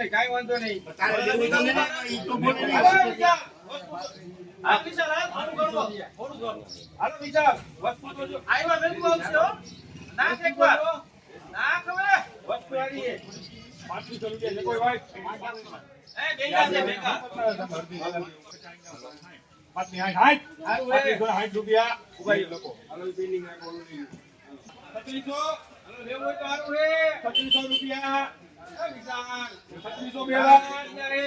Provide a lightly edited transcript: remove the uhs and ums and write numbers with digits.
કાઈ વાંધો નહીં આ વિચાર આનું કરો હાલો વિચાર વસ્તુ તો જો આયવા વેલકમ આવશે હો ના એકવાર ના ખબર વસ્તુ આવી છે 500 રૂપિયા ને કોઈ હોય એ બેંગા છે બેંગા પાટની હાઈટ હારું હે 60 રૂપિયા ઉભાઈ લોકો હાલો બિલ્ડિંગ આ બોલું 3500 હાલો લેવું હોય તો હારું હે 3500 રૂપિયા એ વિચાર 3500 બેલા રે